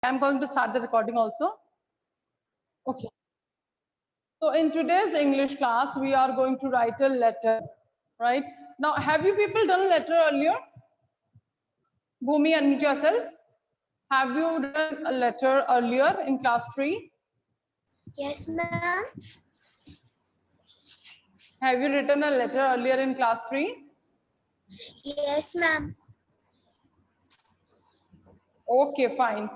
I'm going to start the recording also. Okay. So in today's English class, we are going to write a letter, right? Now, have you people done a letter earlier? Bhumi, unmute yourself. Have you done a letter earlier in class 3? Yes, ma'am. Have you written a letter earlier in class 3? Yes, ma'am. Okay, fine.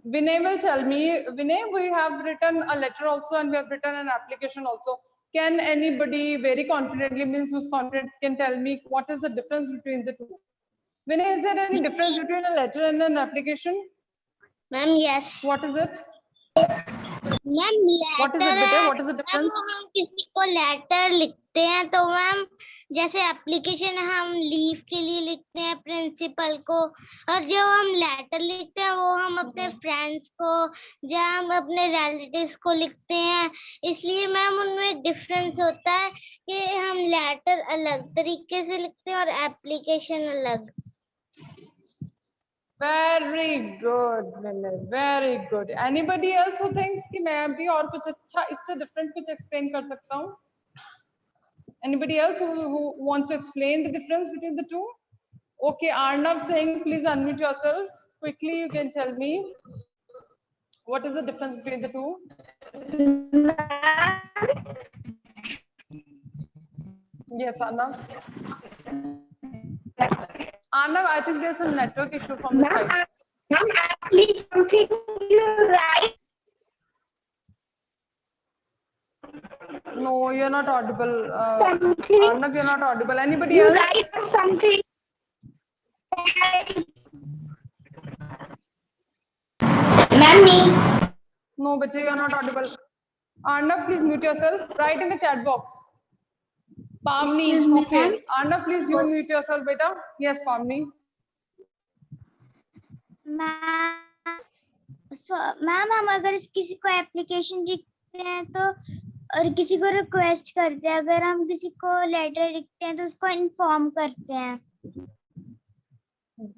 Vinay will tell me. Vinay, we have written a letter also and we have written an application also. Can anybody very confidently, means who's confident, can tell me what is the difference between the two? Vinay, is there any difference between a letter and an application? Ma'am, yes. What is it? Ma'am What is it, letter beta? है What is the ma'am, difference? हम किसी को letter लिखते हैं तो ma'am जैसे application हम leave के लिए लिखते हैं प्रिंसिपल को, और जो हम लेटर लिखते हैं वो हम अपने फ्रेंड्स को या हम अपने रिलेटिव्स को लिखते हैं। इसलिए मैम उनमें डिफरेंस होता है कि हम लेटर अलग तरीके से लिखते हैं और एप्लीकेशन अलग। Very good, Vinay. Very good. Anybody else who thinks कि मैं भी और कुछ अच्छा इससे different कुछ explain कर सकता हूँ? Anybody else who wants to explain the difference between the two? Okay, Arnav Singh, please unmute yourself. Quickly, you can tell me what is the difference between the two? Yes, Arnav. Arnav, I think there's a network issue from the side. Ma'am, please something you write. No, you're not audible. Arnav, you're not audible. Anybody else? Write something. Ma'am, No, but you're not audible. Arnav, please mute yourself. Write in the chat box. Pamni, Excuse me, okay. ma'am. Arnav, please you mute yourself, beta. Yes, Pamni. Ma'am हम अगर किसी को application लिखते हैं तो और किसी को रिक्वेस्ट करते हैं, अगर हम किसी को लेटर लिखते हैं तो उसको इन्फॉर्म करते हैं।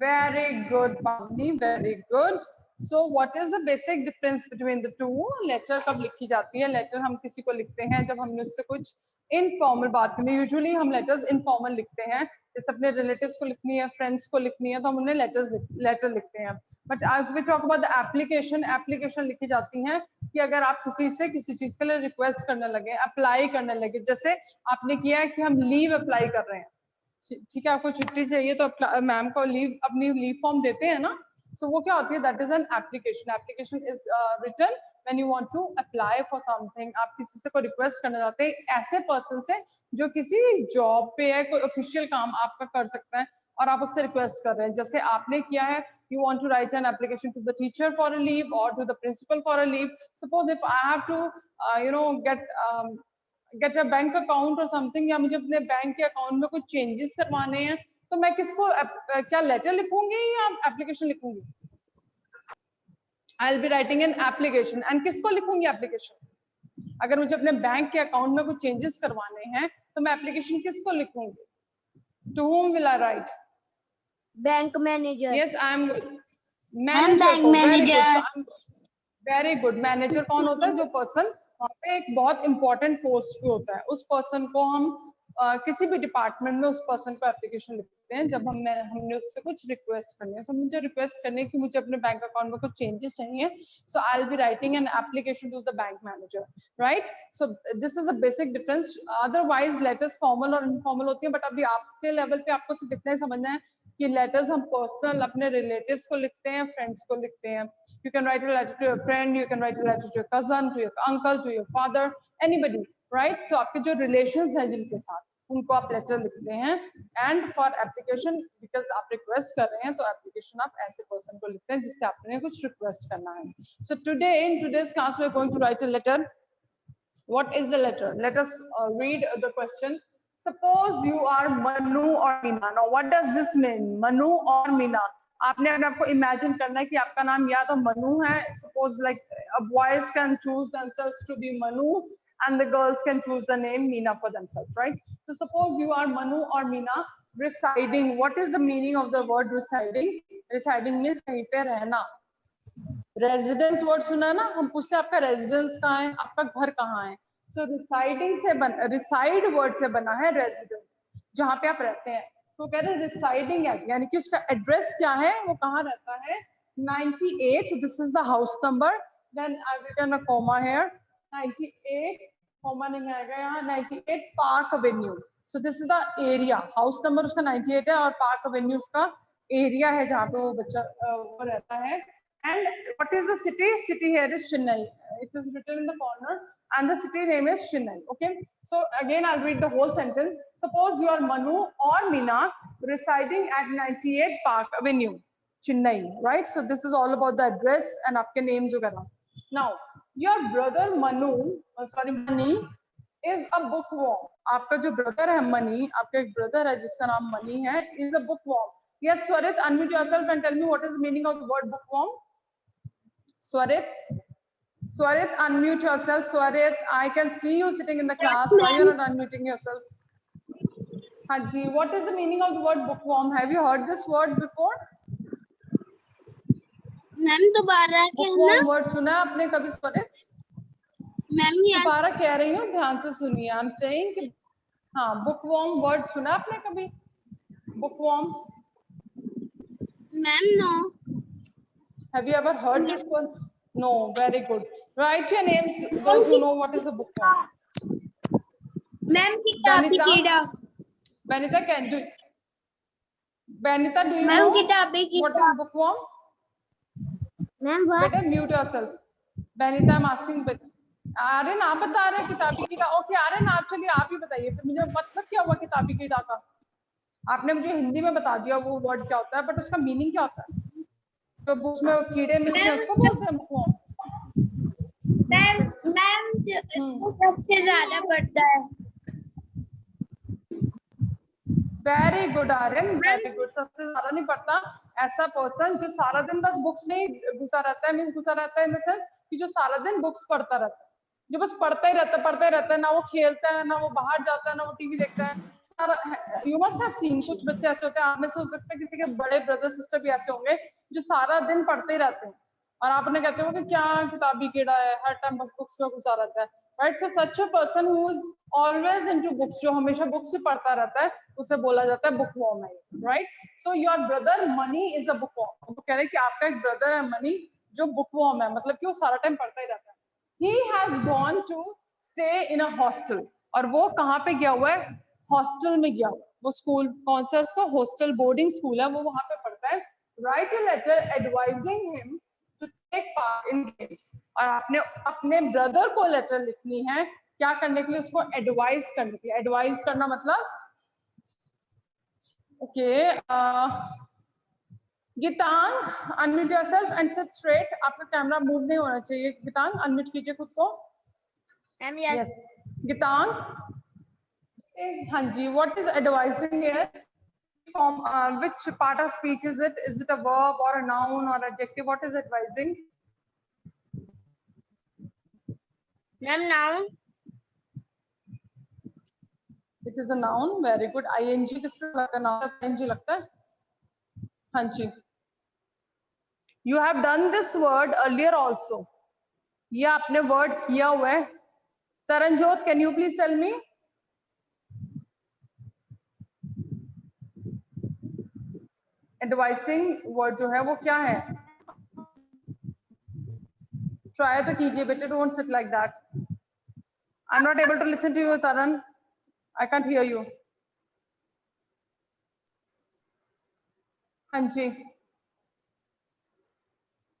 Very good, Pamni. Very good. So, what is the basic difference between the two? Letter कब लिखी जाती है? Letter हम किसी को लिखते हैं जब हमने उससे कुछ informal बात करनी है। Usually हम letters informal लिखते हैं, जैसे अपने relatives को लिखनी है, friends को लिखनी है, तो हम उन्हें letter लिखते हैं. But if we talk about the application, application लिखी जाती हैं कि अगर आप किसी से किसी चीज के लिए request करने लगे, apply करने लगे, जैसे आपने किया है कि हम leave apply कर रहे हैं, ठीक है, आपको छुट्टी चाहिए तो मैम को लीव अपनी लीव फॉर्म देते हैं ना, सो वो क्या होती है, that is an application. Application is written when you want to apply for something. आप किसी से कोई रिक्वेस्ट करना चाहते हैं ऐसे पर्सन से जो किसी जॉब पे है, कोई ऑफिशियल काम आपका कर सकता है और आप उससे रिक्वेस्ट कर रहे हैं, जैसे आपने किया है, you want to write an application to the teacher for a leave or to the principal for a leave. Suppose if I have to get a bank account or something, या मुझे अपने बैंक के account में कुछ changes करवाने हैं, तो मैं किसको क्या लेटर लिखूंगी या एप्लीकेशन लिखूंगी? आई will be writing an application. And किसको लिखूंगी एप्लीकेशन? अगर मुझे अपने बैंक के अकाउंट में कुछ चेंजेस करवाने हैं तो मैं एप्लीकेशन किसको लिखूंगी? To whom will I write? Bank manager. Yes, I am manager को. Very good. मैनेजर कौन होता है? जो पर्सन वहाँ पे एक बहुत इंपॉर्टेंट पोस्ट पे होता है, उस पर्सन को हम किसी भी डिपार्टमेंट में उस पर्सन को एप्लीकेशन लिखते हैं जब हमने उससे कुछ रिक्वेस्ट करनी है. सो मुझे रिक्वेस्ट करनी है कि मुझे अपने बैंक अकाउंट में कुछ चेंजेस चाहिए, so I will be writing an application to the bank manager, right? So this is the basic difference. Otherwise letters formal और इनफॉर्मल होती है, बट अभी आपके लेवल पे आपको सिर्फ इतना ही समझना है कि लेटर्स हम पर्सनल अपने रिलेटिव्स को लिखते हैं, फ्रेंड्स को लिखते हैं. You can write a letter to your friend, you can write a letter to your cousin, to your uncle, to your father, anybody, right? So आपके जो रिलेशंस हैं जिनके साथ, उनको आप लेटर लिखते हैं. एंड फॉर एप्लीकेशन, बिकॉज आप रिक्वेस्ट कर रहे हैं तो एप्लीकेशन आप ऐसे पर्सन को लिखते हैं जिससे आपने कुछ रिक्वेस्ट करना है. So today in today's class we are going to write a letter. What is the letter? Let us read the question. Suppose you are Manu or Meena. Now, what does this mean? Manu or Meena? आपने अगर आपको imagine करना है कि आपका नाम या तो मनु है. Suppose like boys can choose themselves to be Manu and the girls can choose the name Meena for themselves, right? So suppose you are Manu or Meena residing. What is the meaning of the word residing? Residing means कहीं पे रहना. Residence word सुना ना, हम पूछते हैं आपका residence कहाँ है, आपका घर कहाँ है। सो रिसाइडिंग से रिसाइड वर्ड से बना है रेजिडेंस, जहाँ पे आप रहते हैं। तो कह रहे हैं रिसाइडिंग एट, यानी कि उसका एड्रेस क्या है, वो कहाँ रहता है। 98, this is the house number, then I written a comma here, 98, comma नहीं आएगा यहाँ, 98 park avenue. So this is the area, house number उसका 98 है और पार्क एवेन्यू उसका एरिया है जहाँ पे वो बच्चा वो रहता है। And what is the city? City here is Chennai. It is written in the corner, and the city name is Chennai. Okay. So again, I'll read the whole sentence. Suppose you are Manu or Meena residing at 98 Park Avenue, Chennai. Right. So this is all about the address and आपके names वगैरह. Now, your brother Manu, Mani, is a bookworm. आपका जो brother है Mani, आपका एक brother है जिसका नाम Mani है, is a bookworm. Yes, Swarit, unmute yourself and tell me what is the meaning of the word bookworm. Swarit, unmute yourself. Swarit, I can see you sitting in the class. Why you're not unmuting yourself? Haji, what is the meaning of the word bookworm? Have you heard this word before? Ma'am दोबारा bookworm word सुना है आपने कभी Swarit? Ma'am दोबारा कह रही हूँ, ध्यान से सुनिए। I'm saying कि हाँ, bookworm word सुना आपने कभी? Bookworm. Ma'am no. Have you ever heard this word? No. Very good. Write your names, those who know what is a bookworm. Ma'am किताबी कीड़ा। Benita, can do. Benita, do you ma'am know किताबी what कीड़ा। is bookworm? Ma'am Better mute yourself. Benita, I'm asking. Aryan आप बता रहे हैं किताबी कीड़ा। ओके आर्यन, आप चलिए आप ही बताइए फिर मुझे मतलब क्या हुआ किताबी कीड़ा का। आपने मुझे हिंदी में बता दिया वो वर्ड क्या होता है, बट उसका मीनिंग क्या होता है? तो बुक्स में कीड़े मिलते हैं उसको बोलते हैं बुकवर्म। मैम सबसे ज्यादा पढ़ता है। Very good Aryan, very good. सबसे ज्यादा नहीं पढ़ता ऐसा पर्सन जो सारा दिन बस बुक्स में घुसा रहता है, मीन्स घुसा रहता है इन द सेंस कि जो सारा दिन बुक्स पढ़ता रहता है, जो बस पढ़ता ही रहता है, ना वो खेलता है, ना वो बाहर जाता है, ना वो टीवी देखता है। सारा यू मस्ट हैव सीन, कुछ बच्चे ऐसे होते हैं, आप में से हो सकता है किसी के बड़े ब्रदर सिस्टर भी ऐसे होंगे जो सारा दिन पढ़ते ही रहते हैं और आप उन्हें कहते हो कि क्या किताबी कीड़ा है, हर टाइम बस बुक्स में घुसा रहता है। Right, so such a person who is always into books, जो हमेशा बुक्स ही पढ़ता रहता है, उसे बोला जाता है बुकवर्म है। Right, so your brother money is a bookworm. वो कह रहे हैं कि आपका एक ब्रदर है मनी जो बुकवर्म है, मतलब कि वो सारा टाइम पढ़ता ही रहता है। He has gone to stay in a hostel, और वो कहाँ पे गया हुआ है? हॉस्टल में गया हुआ है। वो स्कूल कौन सा उसका? हॉस्टल बोर्डिंग स्कूल है, वो वहां पे पढ़ता है। Write a letter advising him to take part in games, और आपने अपने ब्रदर को लेटर लिखनी है क्या करने के लिए? उसको एडवाइस करने के लिए। एडवाइस करना मतलब okay Geetang, unmute yourself and sit straight. आपका कैमरा मूव नहीं होना चाहिए। गीतांग अनम्यूट कीजिए खुद को। यस गीतांग, हाँ जी, what is advising here? Which part of speech is it? Is it a verb or a noun or adjective? What is advising? Ma'am noun. It is a noun. Very good. ing किसका लगता है? Noun ing लगता है। हाँ जी, you have done this word earlier also. ये आपने word किया हुआ है। Taranjot, can you please tell me? Advising word जो है वो क्या है? Try तो कीजिए बेटे, don't sit like that. I'm not able to listen to you, Taran. I can't hear you. हाँ जी,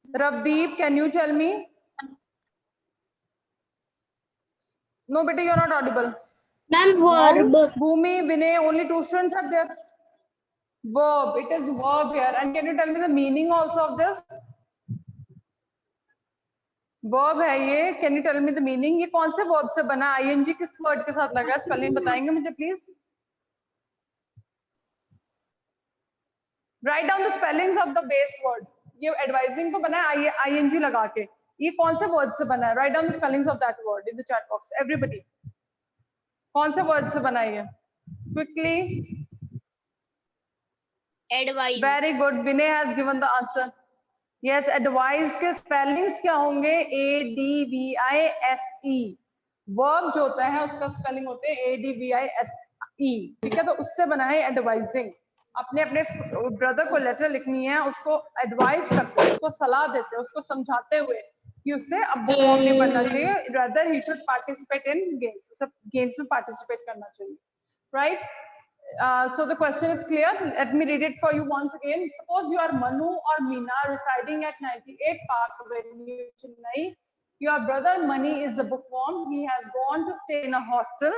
Ravdeep, can you tell me? No, beta, you're not audible. Ma'am verb. Bhumi, Vinay, only 2 students are there. Verb, it is verb here. And can you tell me the meaning also of this? Verb है ये. Can you tell me the meaning? ये कौन से verb से बना? ing किस word के साथ लगा? Spelling बताएंगे मुझे please? Write down the spellings of the base word. ये advising तो बना है ing लगा के. ये कौन से word से बना है? Write down the spellings of that word in the chat box. Everybody. कौन से word से बना है ये? Quickly. Advice. Very good. Vinay has given the answer. Yes, advice के स्पेलिंग्स क्या होंगे? ADVISE। वर्ब जो होता है उसका स्पेलिंग होते हैं ADVISE, ठीक है? तो उससे बना है एडवाइजिंग। अपने अपने ब्रदर को लेटर लिखनी है, उसको एडवाइस करते हैं, उसको सलाह देते हैं, उसको समझाते हुए कि उससे अब बुक वॉर्म नहीं पढ़ना चाहिए, rather he should participate in games, सब गेम्स में पार्टिसिपेट करना चाहिए, right? So the question is clear. Let me read it for you once again. Suppose you are Manu or Meena residing at 98 Park Avenue, Chennai. Your brother Mani is the bookworm. He has gone to stay in a hostel.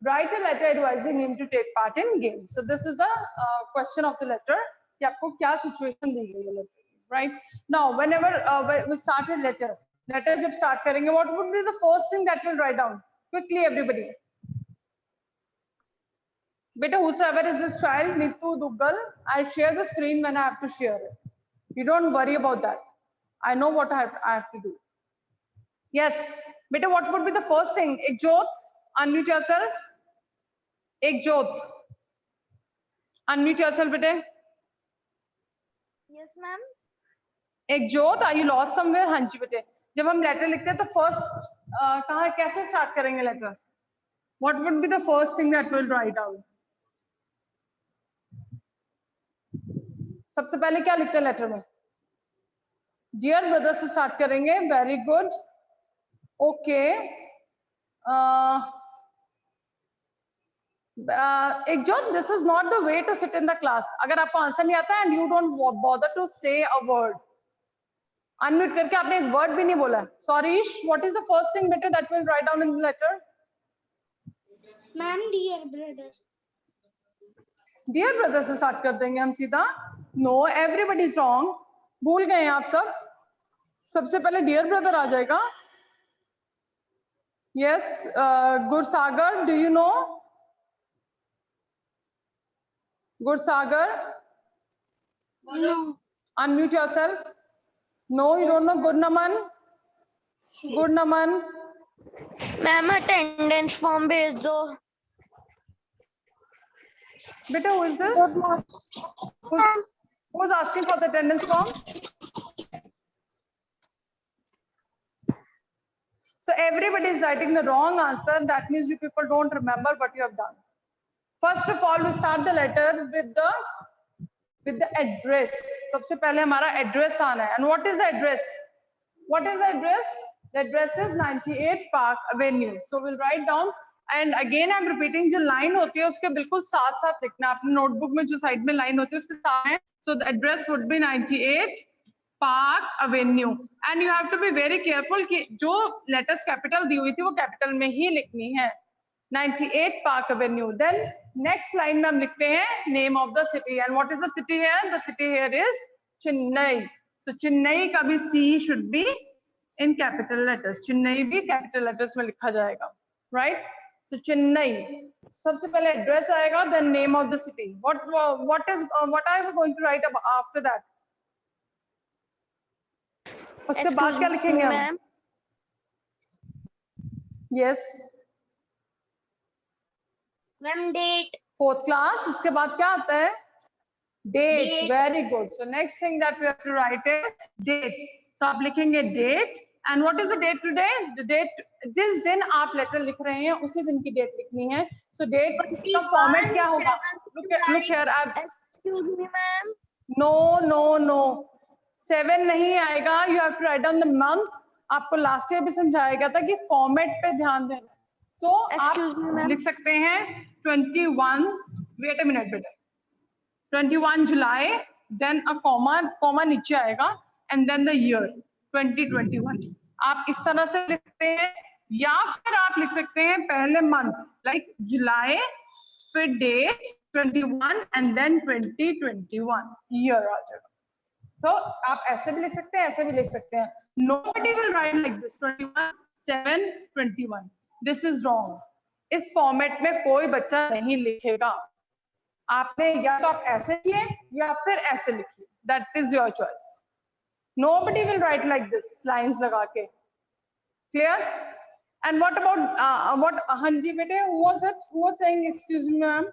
Write a letter advising him to take part in games. So this is the question of the letter. कि आपको क्या situation दी गई है letter, right? Now, whenever we start a letter जब start करेंगे, what would be the first thing that we'll write down? Quickly, everybody. Beta, whosoever is this child, Nitu, Duggal, I share the screen when I have to share it. You don't worry about that. I know what I have to do. Yes. Beta, what would be the first thing? Ekjot, unmute yourself. Ekjot. Unmute yourself, beta. Yes, ma'am. Ekjot, are you lost somewhere? हाँ जी बेटे. जब हम letter लिखते हैं तो first कहाँ कैसे start करेंगे letter? What would be the first thing that we'll write down? सबसे पहले क्या लिखते हैं लेटर में? डियर ब्रदर से स्टार्ट करेंगे. Very good. Okay. Ekjot, this is not the way to sit in the class. अगर आपको आंसर नहीं आता and you don't bother to say a word, unmute करके आपने एक वर्ड भी नहीं बोला. सॉरीश, what is the first thing बेटा that will write down in the letter? Ma'am, dear brother. Dear brother से स्टार्ट कर देंगे हम सीधा. No, everybody is wrong. भूल गए आप सब. सबसे पहले डियर ब्रदर आ जाएगा. Yes, Gursagar, do you know? Gursagar, No. unmute yourself. No, you don't know. Gurnaman, Gurnaman. Ma'am, attendance form भेज दो. Beta, who is this? Who's asking for the attendance form? So everybody is writing the wrong answer. That means you people don't remember what you have done. First of all, we start the letter with the address. सबसे पहले हमारा address आना है. And what is the address? What is the address? The address is 98 Park Avenue. So we'll write down. And again I'm repeating, जो line होती है उसके बिल्कुल साथ साथ लिखना. अपने नोटबुक में जो साइड में line होती है उसके साथ में. So the address would be 98 Park Avenue. And you have to be very careful कि जो letters capital दी हुई थी वो capital में ही लिखनी है. 98 Park Avenue. Then next line में हम लिखते हैं name of the city. And what is the city here? The city here is Chennai. So Chennai का भी C should be in capital letters. Chennai भी capital letters में लिखा जाएगा. Right? So Chennai. सबसे पहले address आएगा, then name of the city. What are we going to write after that? उसके बाद क्या लिखेंगे हम? Yes. Ma'am, date. Fourth class. इसके बाद क्या आता है? Date. Very good. So next thing that we have to write is date. So आप लिखेंगे date. And what is the date today? The date जिस दिन आप लेटर लिख रहे हैं उसी दिन की डेट लिखनी है. So date का फॉर्मेट क्या होगा? Look here. Excuse me, ma'am. No. 7 नहीं आएगा. You have to write down the month. आपको लास्ट ईयर भी समझाया गया था कि फॉर्मेट पे ध्यान देना. So आप लिख सकते हैं 21. Wait a minute बेटा. 21 July. Then a comma नीचे आएगा and then the year 2021. आप इस तरह से लिखते हैं या फिर आप लिख सकते हैं पहले मंथ like July, फिर date 21 and then 2021 year आ जाएगा. So आप ऐसे भी लिख सकते हैं, ऐसे भी लिख सकते हैं. Nobody will write like this 21/7/21. This is wrong. इस फॉर्मेट में कोई बच्चा नहीं लिखेगा. आपने या तो आप ऐसे किए या फिर ऐसे लिखिए. That is your choice. Nobody will write like this lines लगा के. Clear? And what about what? हाँ जी बेटे, who was it? Who was saying excuse me ma'am?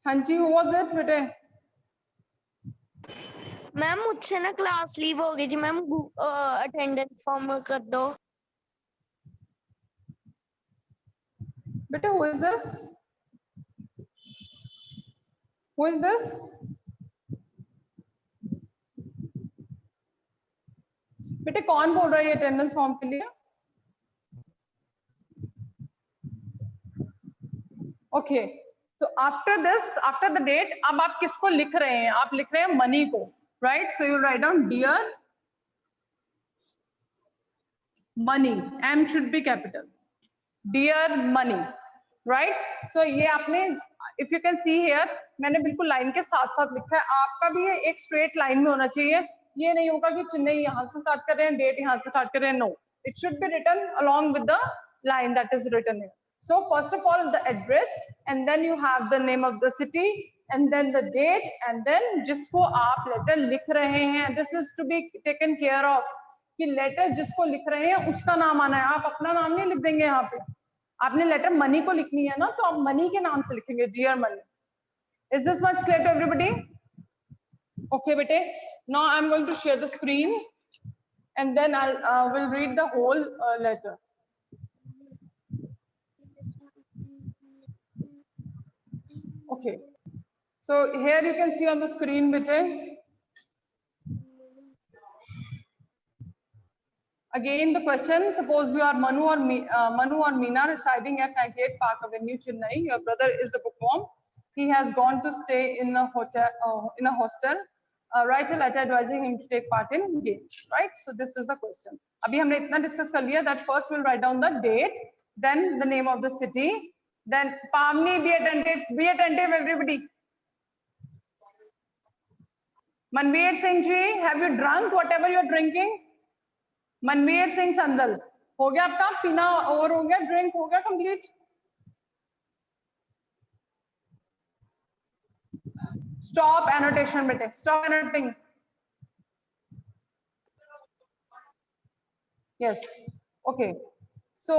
हाँ जी, who was it बेटे? मैम मुझसे ना क्लास लीव हो गई थी मैम, अटेंडेंस फॉर्म कर दो। बेटा, who is this? Who is this? बेटे कौन बोल रहा है अटेंडेंस फॉर्म के लिए? ओके, तो after this, after the date, अब आप किसको लिख रहे हैं? आप लिख रहे हैं मनी को, right? So you write down dear Mani, M should be capital, dear Mani, right? So ये आपने, if you can see here, मैंने बिल्कुल लाइन के साथ साथ लिखा है। आपका भी ये एक स्ट्रेट लाइन में होना चाहिए। ये नहीं होगा कि चिन्ह यहाँ से स्टार्ट कर रहे हैं, डेट यहाँ से स्टार्ट कर रहे हैं, no, it should be written along with the line that is written here. So first of all the address, and then you have the name of the city, and then the date, and then जिसको आप letter लिख रहे हैं, this is to be taken care of, कि letter जिसको लिख रहे हैं उसका नाम आना है। आप अपना नाम नहीं लिख देंगे यहाँ पे। आपने लेटर मनी को लिखनी है ना, तो आप मनी के नाम से लिखेंगे, dear Mani. Is this much clear to everybody? Okay बेटे, now I'm going to share the screen, and then I'll will read the whole letter. Okay, so here you can see on the screen, bete. Again the question, suppose you are Manu or Meena residing at 98 Park Avenue, Chennai. Your brother is a bookworm. He has gone to stay in a hostel. Write a letter advising him to take part in games, right? So this is the question. Abhi हमने इतना discuss कर लिया that first we'll write down the date, then the name of the city, then Pamni, be attentive everybody. Manveer Singh ji, have you drunk whatever you're drinking? Manveer Singh संदल, हो गया आपका पीना और हो गया, ड्रिंक हो गया कंप्लीट? स्टॉप एनोटेशन बेटे, stop annotating. Yes, okay, so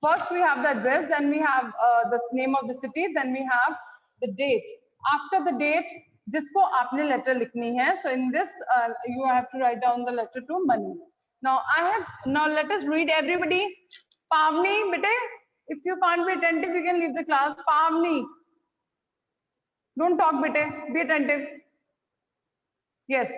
first we have the address, then we have the name of the city, then we have the date. After the date, जिसको आपने लेटर लिखनी है, so in this you have to write down the letter to Mani. Now let us read everybody. Pavni, bete, if you can't be attentive, you can leave the class. Pavni, don't talk, bete, be attentive. Yes,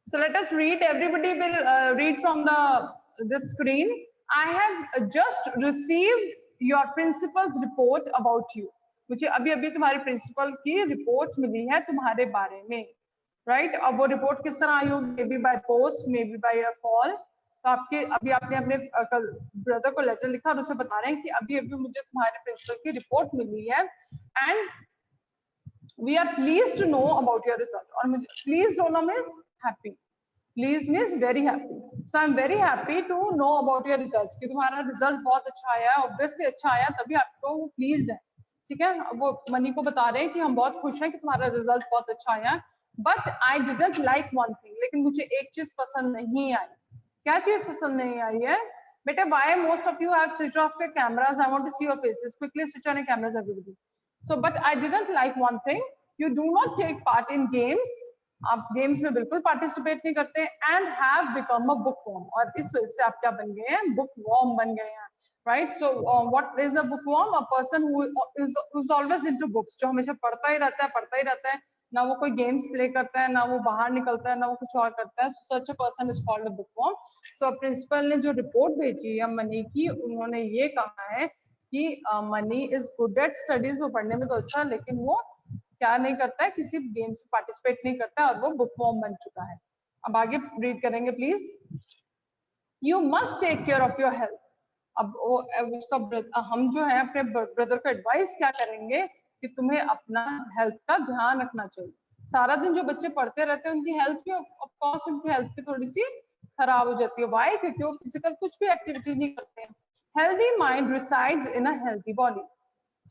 so let us read. Everybody will read from the screen. I have just received your principal's report about you. मुझे अभी अभी तुम्हारे principal की report मिली है तुम्हारे बारे में, राइट? अब वो रिपोर्ट किस तरह आई होगी? May be by post, may be by a call. तो आपके अभी आपने अपने ब्रदर को लेटर लिखा और उसे बता रहे हैं कि अभी अभी मुझे तुम्हारे प्रिंसिपल की रिपोर्ट मिली है, and we are pleased to know about your result. और मुझे प्लीज्ड होना means happy, please means very happy. So I am very happy to know about your result, कि तुम्हारा रिजल्ट बहुत अच्छा आया है, ऑब्वियसली अच्छा आया तभी आपको वो प्लीज्ड है, ठीक है? वो मनी को बता रहे हैं कि हम बहुत खुश हैं कि तुम्हारा रिजल्ट बहुत अच्छा आया, but I didn't like one thing, लेकिन मुझे एक चीज पसंद नहीं आई। क्या चीज पसंद नहीं आई है बेटा? Why most of you have switch off your cameras, I want to see your faces, quickly switch on your cameras everybody. So but I didn't like one thing, you do not take part in games, आप games में बिल्कुल participate नहीं करते, and have become a bookworm, और इस वजह से आप क्या बन गए हैं? बुकवर्म बन गए हैं, right? So what is a bookworm? A person who is always into books, जो हमेशा पढ़ता ही रहता है, पढ़ता ही रहता है, ना वो कोई गेम्स प्ले करता है, ना वो बाहर निकलता है, ना वो कुछ और करता है। So such a person is called a bookworm. So principal ने जो रिपोर्ट भेजी है मनी की, उन्होंने ये कहा है कि money is good at studies, वो पढ़ने में तो अच्छा, लेकिन वो क्या नहीं करता है? किसी गेम्स में पार्टिसिपेट नहीं करता है, और वो बुकवर्म बन चुका है। अब आगे रीड करेंगे please. You must take care of your health. अब उसका हम जो है अपने ब्रदर को एडवाइस क्या करेंगे कि तुम्हें अपना हेल्थ का ध्यान रखना चाहिए। सारा दिन जो बच्चे पढ़ते रहते हैं उनकी हेल्थ की, ऑफ कोर्स उनकी हेल्थ की थोड़ी सी खराब हो जाती है। व्हाई? क्योंकि वो फिजिकल कुछ भी एक्टिविटी नहीं करते हैं। Healthy mind resides in a healthy body.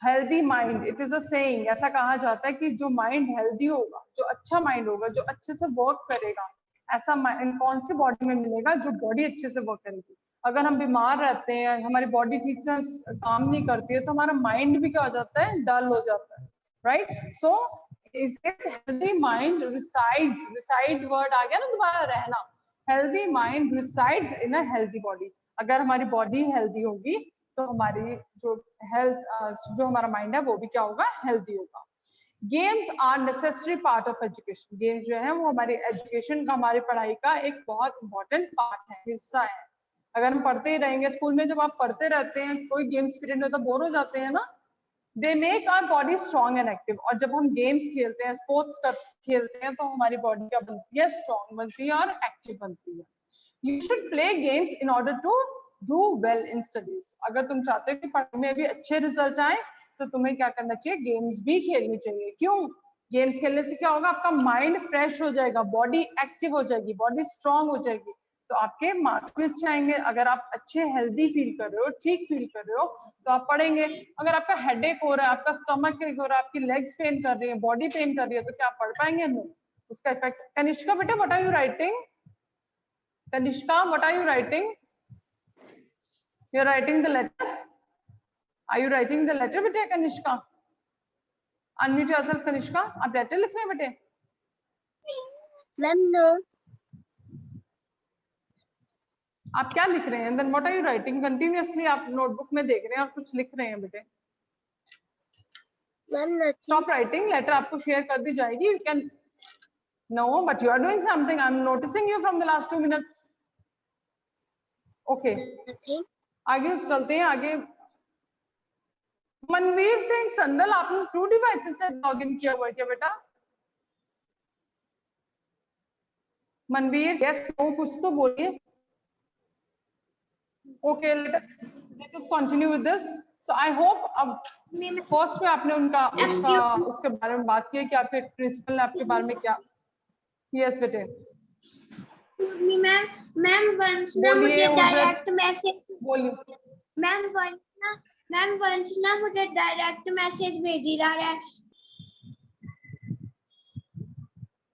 Healthy mind, it is a saying, ऐसा कहा जाता है कि जो माइंड हेल्दी होगा, जो अच्छा माइंड होगा, जो अच्छे से वर्क करेगा, ऐसा माइंड कौन सी बॉडी में मिलेगा? जो बॉडी अच्छे से वर्क करेगी। अगर हम बीमार रहते हैं, हमारी बॉडी ठीक से काम नहीं करती है, तो हमारा माइंड भी क्या हो जाता है? डल हो जाता है, right? So healthy mind resides, resides word आ गया ना दोबारा, रहना, healthy mind resides in a healthy body. अगर हमारी बॉडी हेल्दी होगी तो हमारी जो हेल्थ, जो हमारा माइंड है वो भी क्या होगा, हेल्दी होगा। Games are necessary part of education, games जो है वो हमारी एजुकेशन का, हमारी पढ़ाई का एक बहुत इंपॉर्टेंट पार्ट है, हिस्सा है। अगर हम पढ़ते ही रहेंगे, स्कूल में जब आप पढ़ते रहते हैं, कोई गेम्स पीरियड में तो बोर हो जाते हैं ना, they make our body strong and active. और जब हम गेम्स खेलते हैं, स्पोर्ट्स खेलते हैं, तो हमारी बॉडी क्या बनती है, स्ट्रॉन्ग बनती है और एक्टिव बनती है। You should play games in order to do well in studies. अगर तुम चाहते हो कि पढ़ाई में भी अच्छे रिजल्ट आए तो तुम्हें क्या करना चाहिए, गेम्स भी खेलनी चाहिए। क्यों? गेम्स खेलने से क्या होगा, आपका माइंड फ्रेश हो जाएगा, बॉडी एक्टिव हो जाएगी, बॉडी स्ट्रांग हो जाएगी, तो आपके मार्क्स भी अच्छे आएंगे। अगर आप अच्छे हेल्दी फील कर रहे हो, ठीक फील कर रहे हो, तो आप पढ़ेंगे। अगर आपका हेडेक हो रहा है, आपका स्टमक हो रहा है, आपकी लेग्स पेन कर रही है, बॉडी पेन कर रही है, तो क्या आप पढ़ पाएंगे? नहीं, उसका इफेक्ट। कनिष्का बेटा, what are you writing? Kanishka, what are you writing? You're writing the letter? Are you writing the letter बेटे Kanishka? Unmute yourself Kanishka. आप letter लिख रहे हैं बेटे? Ma'am no. आप क्या लिख रहे हैं? Then what are you writing? Continuously आप notebook में देख रहे हैं और कुछ लिख रहे हैं बेटे? Ma'am Stop writing. Letter आपको share कर दी जाएगी. You can. No, but you are doing something. I'm noticing you from the last 2 minutes. Okay. आगे चलते हैं आगे। मनवीर सिंह संदल, आपने ट्रू डिवाइसेस से लॉगिन किया हुआ है क्या बेटा? मनवीर, यस नो कुछ तो बोलिए। Okay, let us continue with this. So I hope अब फर्स्ट में आपने उनका उसके बारे में बात की है कि आपके प्रिंसिपल ने आपके बारे में क्या। यस बेटे मैम वंश ना मुझे डायरेक्ट मैसेज बोलिए। मैम वंश ना मुझे डायरेक्ट मैसेज भेज ही रहा है।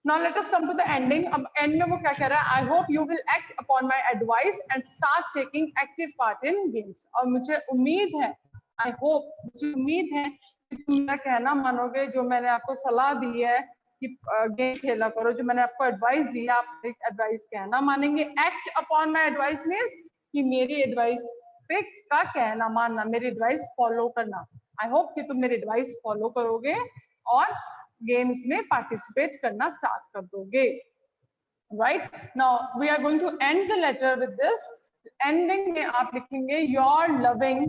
Now let us come to the ending. अब end में वो क्या कह रहा है? I hope you will act upon my advice and start taking active part in games. और मुझे उम्मीद है, I hope, मुझे उम्मीद है कि तुम मेरा कहना मानोगे, जो मैंने आपको सलाह दी है कि गेम खेला करो, जो मैंने आपको एडवाइस दी है, आप एडवाइस कहना मानेंगे। Act upon my advice means कि मेरी एडवाइस पे का कहना मानना, मेरी एडवाइस फॉलो करना। I hope कि तुम मेरी एडवाइस फॉलो करोगे और गेम्स में पार्टिसिपेट करना स्टार्ट कर दोगे। Right now we are going to end the letter with this. Ending में आप लिखेंगे योर लविंग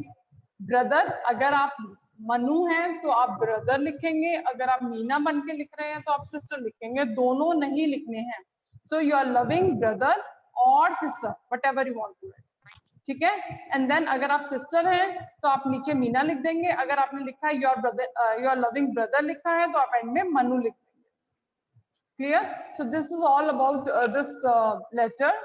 ब्रदर। अगर आप मनु हैं तो आप ब्रदर लिखेंगे, अगर आप मीना बन के लिख रहे हैं तो आप सिस्टर लिखेंगे, दोनों नहीं लिखने हैं। सो योर लविंग ब्रदर और sister, whatever you want to write, ठीक है। एंड देन अगर आप सिस्टर हैं तो आप नीचे मीना लिख देंगे, अगर आपने लिखा है your brother, your loving brother लिखा है तो आप एंड में मनु लिख देंगे। Clear? So this is all about this letter.